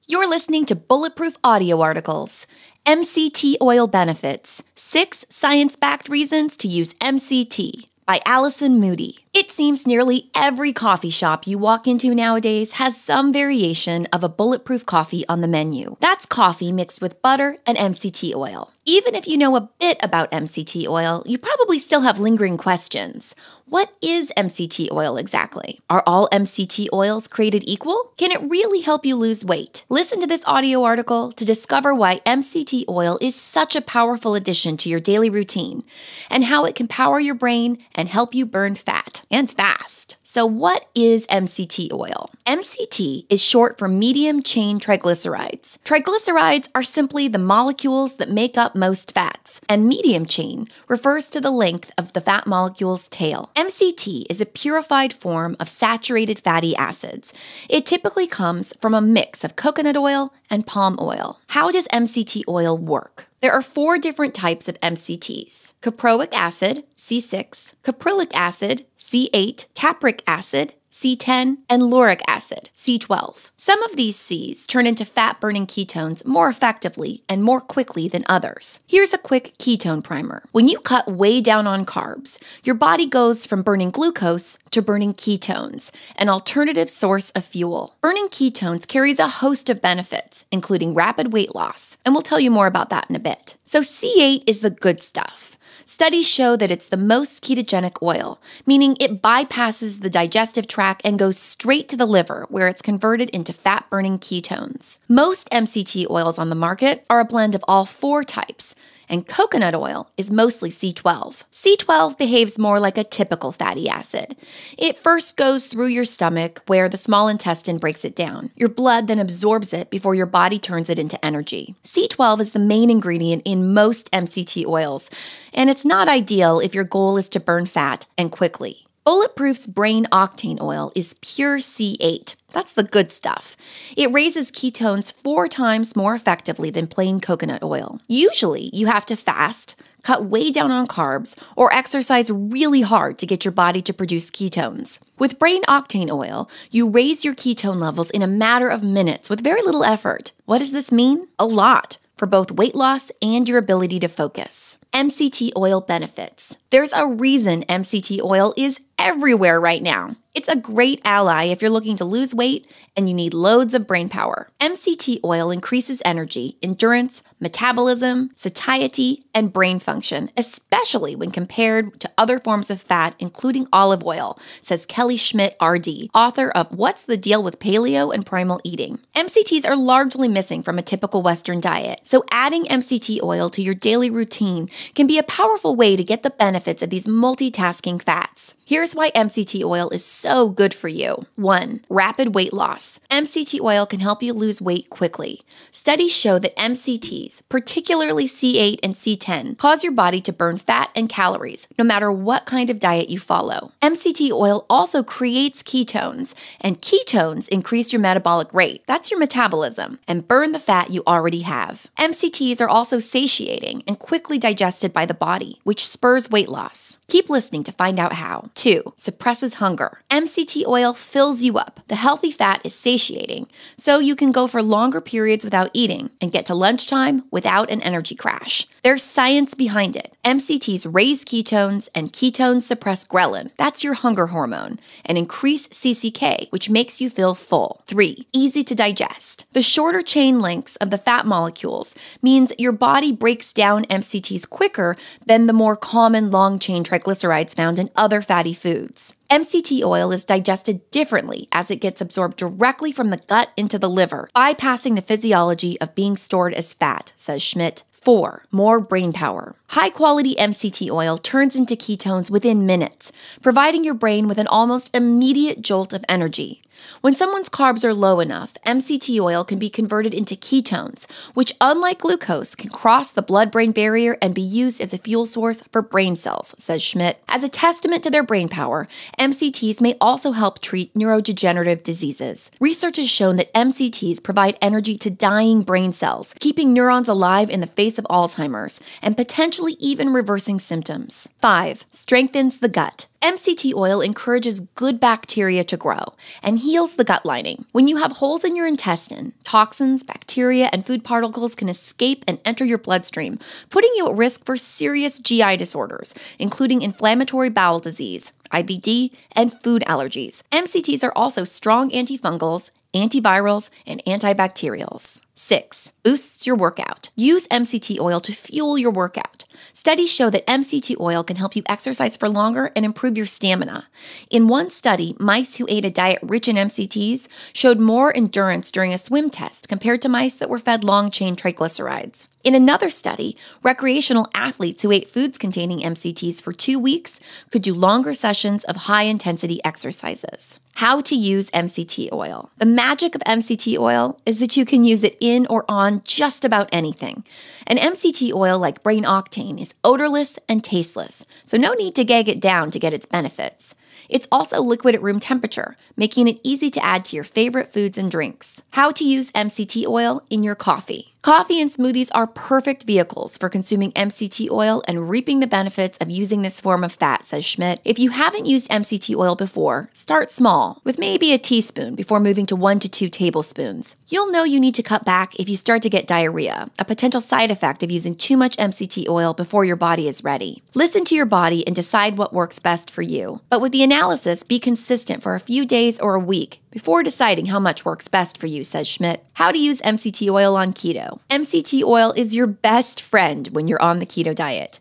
You're listening to Bulletproof audio articles. MCT oil benefits. 6 science-backed reasons to use MCT by Allison Moody. It seems nearly every coffee shop you walk into nowadays has some variation of a bulletproof coffee on the menu. That's coffee mixed with butter and MCT oil. Even if you know a bit about MCT oil, you probably still have lingering questions. What is MCT oil exactly? Are all MCT oils created equal? Can it really help you lose weight? Listen to this audio article to discover why MCT oil is such a powerful addition to your daily routine and how it can power your brain and help you burn fat and fast. So what is MCT oil? MCT is short for medium-chain triglycerides. Triglycerides are simply the molecules that make up most fats, and medium-chain refers to the length of the fat molecule's tail. MCT is a purified form of saturated fatty acids. It typically comes from a mix of coconut oil and palm oil. How does MCT oil work? There are 4 different types of MCTs: caproic acid, C6, caprylic acid, C8, capric acid, C10, and lauric acid, C12. Some of these Cs turn into fat-burning ketones more effectively and more quickly than others. Here's a quick ketone primer. When you cut way down on carbs, your body goes from burning glucose to burning ketones, an alternative source of fuel. Burning ketones carries a host of benefits, including rapid weight loss, and we'll tell you more about that in a bit. So C8 is the good stuff. Studies show that it's the most ketogenic oil, meaning it bypasses the digestive tract and goes straight to the liver, where it's converted into fat-burning ketones. Most MCT oils on the market are a blend of all 4 types, and coconut oil is mostly C12. C12 behaves more like a typical fatty acid. It first goes through your stomach, where the small intestine breaks it down. Your blood then absorbs it before your body turns it into energy. C12 is the main ingredient in most MCT oils, and it's not ideal if your goal is to burn fat and quickly. Bulletproof's Brain Octane oil is pure C8. That's the good stuff. It raises ketones 4 times more effectively than plain coconut oil. Usually, you have to fast, cut way down on carbs, or exercise really hard to get your body to produce ketones. With Brain Octane oil, you raise your ketone levels in a matter of minutes with very little effort. What does this mean? A lot, for both weight loss and your ability to focus. MCT oil benefits. There's a reason MCT oil is everywhere right now. It's a great ally if you're looking to lose weight and you need loads of brain power. MCT oil increases energy, endurance, metabolism, satiety, and brain function, especially when compared to other forms of fat, including olive oil, says Kelly Schmidt, RD, author of What's the Deal with Paleo and Primal Eating. MCTs are largely missing from a typical Western diet, so adding MCT oil to your daily routine can be a powerful way to get the benefits of these multitasking fats. Here's why MCT oil is so good for you. 1. Rapid weight loss. MCT oil can help you lose weight quickly. Studies show that MCTs, particularly C8 and C10, cause your body to burn fat and calories, no matter what kind of diet you follow. MCT oil also creates ketones, and ketones increase your metabolic rate. That's your metabolism, and burn the fat you already have. MCTs are also satiating and quickly digested by the body, which spurs weight loss. Keep listening to find out how. 2. Suppresses hunger. MCT oil fills you up. The healthy fat is satiating, so you can go for longer periods without eating and get to lunchtime without an energy crash. There's science behind it. MCTs raise ketones, and ketones suppress ghrelin. That's your hunger hormone, and increase CCK, which makes you feel full. 3. Easy to digest. The shorter chain lengths of the fat molecules means your body breaks down MCTs quicker than the more common long-chain triglycerides found in other fatty foods. MCT oil is digested differently as it gets absorbed directly from the gut into the liver, bypassing the physiology of being stored as fat, says Schmidt. 4. More brain power. High-quality MCT oil turns into ketones within minutes, providing your brain with an almost immediate jolt of energy. When someone's carbs are low enough, MCT oil can be converted into ketones, which, unlike glucose, can cross the blood-brain barrier and be used as a fuel source for brain cells, says Schmidt. As a testament to their brain power, MCTs may also help treat neurodegenerative diseases. Research has shown that MCTs provide energy to dying brain cells, keeping neurons alive in the face of Alzheimer's, and potentially even reversing symptoms. 5. Strengthens the gut. MCT oil encourages good bacteria to grow and heals the gut lining. When you have holes in your intestine, toxins, bacteria, and food particles can escape and enter your bloodstream, putting you at risk for serious GI disorders, including inflammatory bowel disease, IBD, and food allergies. MCTs are also strong antifungals, antivirals, and antibacterials. 6. Boosts your workout. Use MCT oil to fuel your workout. Studies show that MCT oil can help you exercise for longer and improve your stamina. In one study, mice who ate a diet rich in MCTs showed more endurance during a swim test compared to mice that were fed long-chain triglycerides. In another study, recreational athletes who ate foods containing MCTs for 2 weeks could do longer sessions of high-intensity exercises. How to use MCT oil. The magic of MCT oil is that you can use it in or on just about anything. An MCT oil like Brain Octane is odorless and tasteless, so no need to gag it down to get its benefits. It's also liquid at room temperature, making it easy to add to your favorite foods and drinks. How to use MCT oil in your coffee. Coffee and smoothies are perfect vehicles for consuming MCT oil and reaping the benefits of using this form of fat, says Schmidt. If you haven't used MCT oil before, start small, with maybe a teaspoon before moving to 1 to 2 tablespoons. You'll know you need to cut back if you start to get diarrhea, a potential side effect of using too much MCT oil before your body is ready. Listen to your body and decide what works best for you. But with the analysis, be consistent for a few days or a week before deciding how much works best for you, says Schmidt. How to use MCT oil on keto. MCT oil is your best friend when you're on the keto diet.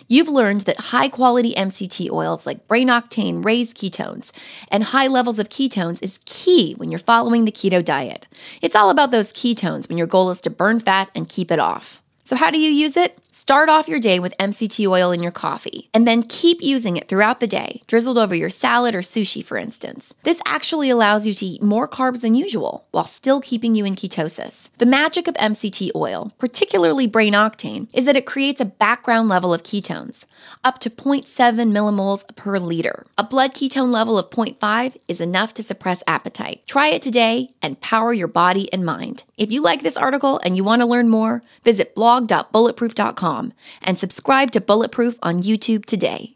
You've learned that high-quality MCT oils like Brain Octane raise ketones, and high levels of ketones is key when you're following the keto diet. It's all about those ketones when your goal is to burn fat and keep it off. So how do you use it? Start off your day with MCT oil in your coffee, and then keep using it throughout the day, drizzled over your salad or sushi, for instance. This actually allows you to eat more carbs than usual, while still keeping you in ketosis. The magic of MCT oil, particularly Brain Octane, is that it creates a background level of ketones, up to 0.7 millimoles per liter. A blood ketone level of 0.5 is enough to suppress appetite. Try it today and power your body and mind. If you like this article and you want to learn more, visit blog.bulletproof.com and subscribe to Bulletproof on YouTube today.